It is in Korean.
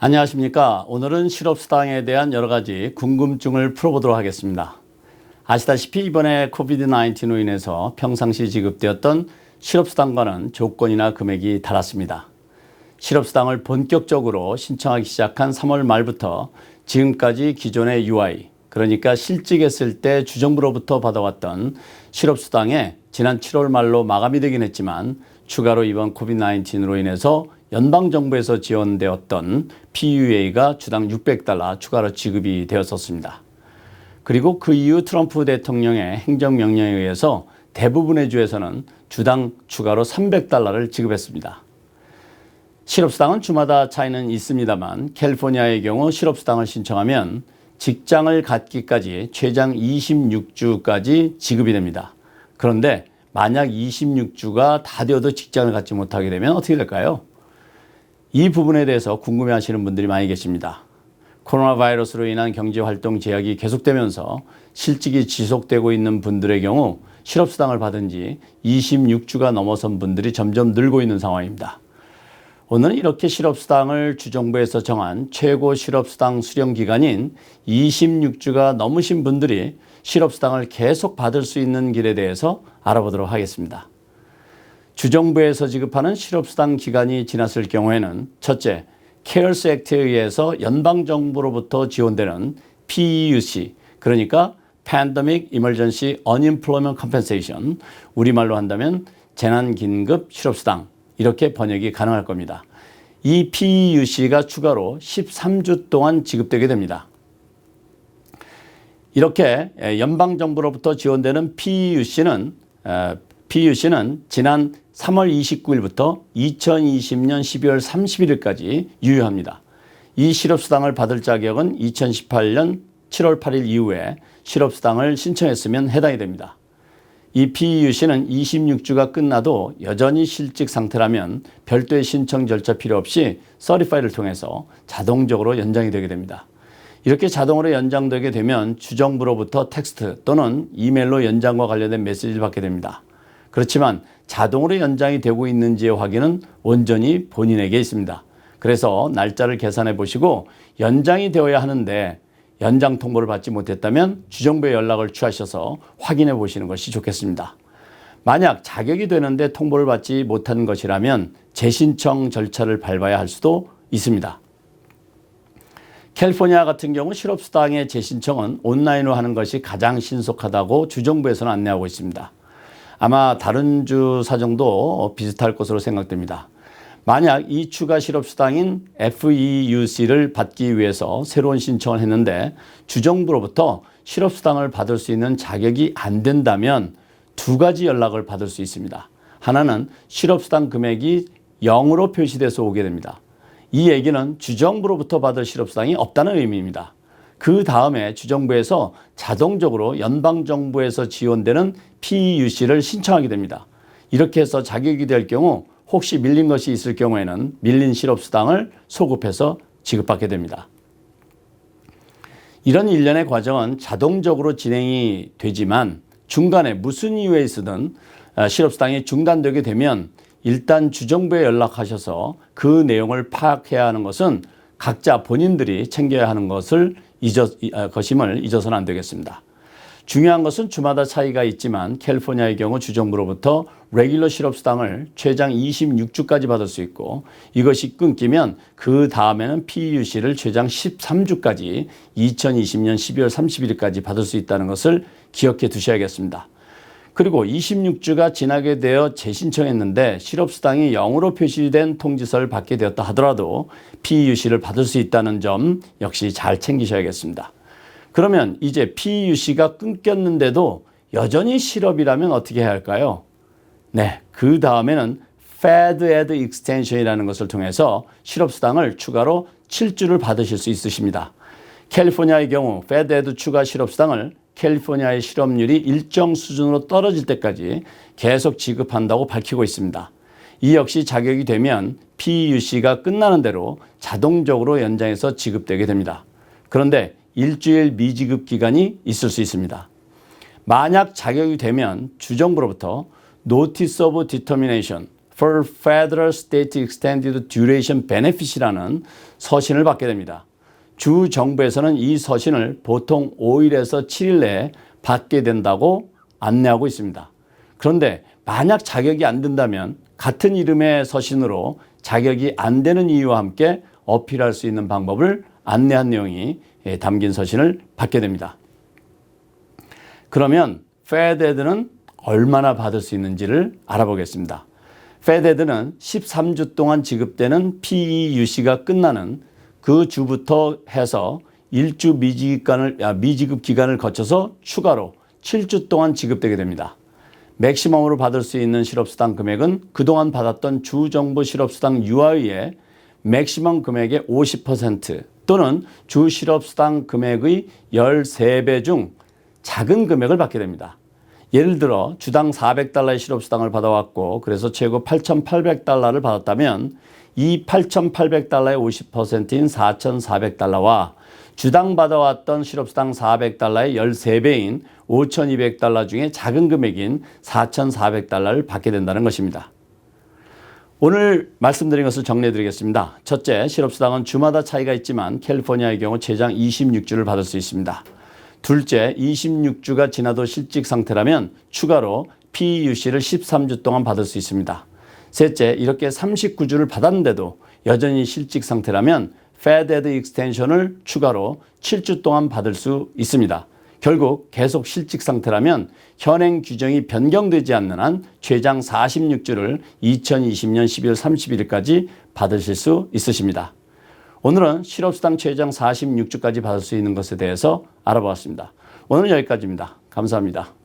안녕하십니까. 오늘은 실업수당에 대한 여러 가지 궁금증을 풀어보도록 하겠습니다. 아시다시피 이번에 코비드-19로 인해서 평상시 지급되었던 실업수당과는 조건이나 금액이 달랐습니다. 실업수당을 본격적으로 신청하기 시작한 3월 말부터 지금까지 기존의 UI, 그러니까 실직했을 때 주정부로부터 받아왔던 실업수당에 지난 7월 말로 마감이 되긴 했지만 추가로 이번 코비드-19로 인해서 연방정부에서 지원되었던 PUA가 주당 $600 추가로 지급이 되었었습니다. 그리고 그 이후 트럼프 대통령의 행정명령에 의해서 대부분의 주에서는 주당 추가로 $300를 지급했습니다. 실업수당은 주마다 차이는 있습니다만 캘리포니아의 경우 실업수당을 신청하면 직장을 갖기까지 최장 26주까지 지급이 됩니다. 그런데 만약 26주가 다 되어도 직장을 갖지 못하게 되면 어떻게 될까요? 이 부분에 대해서 궁금해하시는 분들이 많이 계십니다. 코로나 바이러스로 인한 경제활동 제약이 계속되면서 실직이 지속되고 있는 분들의 경우 실업수당을 받은 지 26주가 넘어선 분들이 점점 늘고 있는 상황입니다. 오늘은 이렇게 실업수당을 주정부에서 정한 최고 실업수당 수령 기간인 26주가 넘으신 분들이 실업수당을 계속 받을 수 있는 길에 대해서 알아보도록 하겠습니다. 주정부에서 지급하는 실업수당 기간이 지났을 경우에는 첫째, 케어스 액트에 의해서 연방정부로부터 지원되는 PEUC, 그러니까 Pandemic Emergency Unemployment Compensation, 우리말로 한다면 재난긴급 실업수당, 이렇게 번역이 가능할 겁니다. 이 PEUC가 추가로 13주 동안 지급되게 됩니다. 이렇게 연방정부로부터 지원되는 PEUC는 지난 3월 29일부터 2020년 12월 31일까지 유효합니다. 이 실업수당을 받을 자격은 2018년 7월 8일 이후에 실업수당을 신청했으면 해당이 됩니다. 이 PEUC는 26주가 끝나도 여전히 실직 상태라면 별도의 신청 절차 필요 없이 서티파이를 통해서 자동적으로 연장이 되게 됩니다. 이렇게 자동으로 연장되게 되면 주정부로부터 텍스트 또는 이메일로 연장과 관련된 메시지를 받게 됩니다. 그렇지만 자동으로 연장이 되고 있는지의 확인은 온전히 본인에게 있습니다. 그래서 날짜를 계산해 보시고 연장이 되어야 하는데 연장 통보를 받지 못했다면 주정부에 연락을 취하셔서 확인해 보시는 것이 좋겠습니다. 만약 자격이 되는데 통보를 받지 못한 것이라면 재신청 절차를 밟아야 할 수도 있습니다. 캘리포니아 같은 경우 실업수당의 재신청은 온라인으로 하는 것이 가장 신속하다고 주정부에서는 안내하고 있습니다. 아마 다른 주 사정도 비슷할 것으로 생각됩니다. 만약 이 추가 실업수당인 FEUC를 받기 위해서 새로운 신청을 했는데 주정부로부터 실업수당을 받을 수 있는 자격이 안 된다면 두 가지 연락을 받을 수 있습니다. 하나는 실업수당 금액이 0으로 표시돼서 오게 됩니다. 이 얘기는 주정부로부터 받을 실업수당이 없다는 의미입니다. 그 다음에 주정부에서 자동적으로 연방정부에서 지원되는 PEUC를 신청하게 됩니다. 이렇게 해서 자격이 될 경우 혹시 밀린 것이 있을 경우에는 밀린 실업수당을 소급해서 지급받게 됩니다. 이런 일련의 과정은 자동적으로 진행이 되지만 중간에 무슨 이유에 있든 실업수당이 중단되게 되면 일단 주정부에 연락하셔서 그 내용을 파악해야 하는 것은 각자 본인들이 챙겨야 하는 것임을 잊어서는 안 되겠습니다. 중요한 것은 주마다 차이가 있지만 캘리포니아의 경우 주정부로부터 레귤러 실업수당을 최장 26주까지 받을 수 있고 이것이 끊기면 그 다음에는 PEUC를 최장 13주까지 2020년 12월 31일까지 받을 수 있다는 것을 기억해 두셔야겠습니다. 그리고 26주가 지나게 되어 재신청했는데 실업수당이 0으로 표시된 통지서를 받게 되었다 하더라도 PEUC를 받을 수 있다는 점 역시 잘 챙기셔야겠습니다. 그러면 이제 PEUC가 끊겼는데도 여전히 실업이라면 어떻게 해야 할까요? 네, 그 다음에는 FedEd Extension이라는 것을 통해서 실업수당을 추가로 7주를 받으실 수 있으십니다. 캘리포니아의 경우 FedEd 추가 실업수당을 캘리포니아의 실업률이 일정 수준으로 떨어질 때까지 계속 지급한다고 밝히고 있습니다. 이 역시 자격이 되면 PEUC가 끝나는 대로 자동적으로 연장해서 지급되게 됩니다. 그런데 일주일 미지급 기간이 있을 수 있습니다. 만약 자격이 되면 주정부로부터 Notice of Determination for Federal State Extended Duration Benefit이라는 서신을 받게 됩니다. 주 정부에서는 이 서신을 보통 5일에서 7일 내에 받게 된다고 안내하고 있습니다. 그런데 만약 자격이 안 된다면 같은 이름의 서신으로 자격이 안 되는 이유와 함께 어필할 수 있는 방법을 안내한 내용이 담긴 서신을 받게 됩니다. 그러면 FedEd는 얼마나 받을 수 있는지를 알아보겠습니다. FedEd는 13주 동안 지급되는 PEUC가 끝나는 그 주부터 해서 1주 미지급 기간을 거쳐서 추가로 7주 동안 지급되게 됩니다. 맥시멈으로 받을 수 있는 실업수당 금액은 그동안 받았던 주정부 실업수당 유아의 맥시멈 금액의 50% 또는 주 실업수당 금액의 13배 중 작은 금액을 받게 됩니다. 예를 들어 주당 $400의 실업수당을 받아왔고 그래서 최고 $8,800를 받았다면 이 $8,800의 50%인 $4,400와 주당 받아왔던 실업수당 $400의 13배인 $5,200 중에 작은 금액인 $4,400를 받게 된다는 것입니다. 오늘 말씀드린 것을 정리해 드리겠습니다. 첫째, 실업수당은 주마다 차이가 있지만 캘리포니아의 경우 최장 26주를 받을 수 있습니다. 둘째, 26주가 지나도 실직 상태라면 추가로 PEUC를 13주 동안 받을 수 있습니다. 셋째, 이렇게 39주를 받았는데도 여전히 실직 상태라면 FedEd 익스텐션을 추가로 7주 동안 받을 수 있습니다. 결국 계속 실직 상태라면 현행 규정이 변경되지 않는 한 최장 46주를 2020년 12월 31일까지 받으실 수 있으십니다. 오늘은 실업수당 최장 46주까지 받을 수 있는 것에 대해서 알아보았습니다. 오늘은 여기까지입니다. 감사합니다.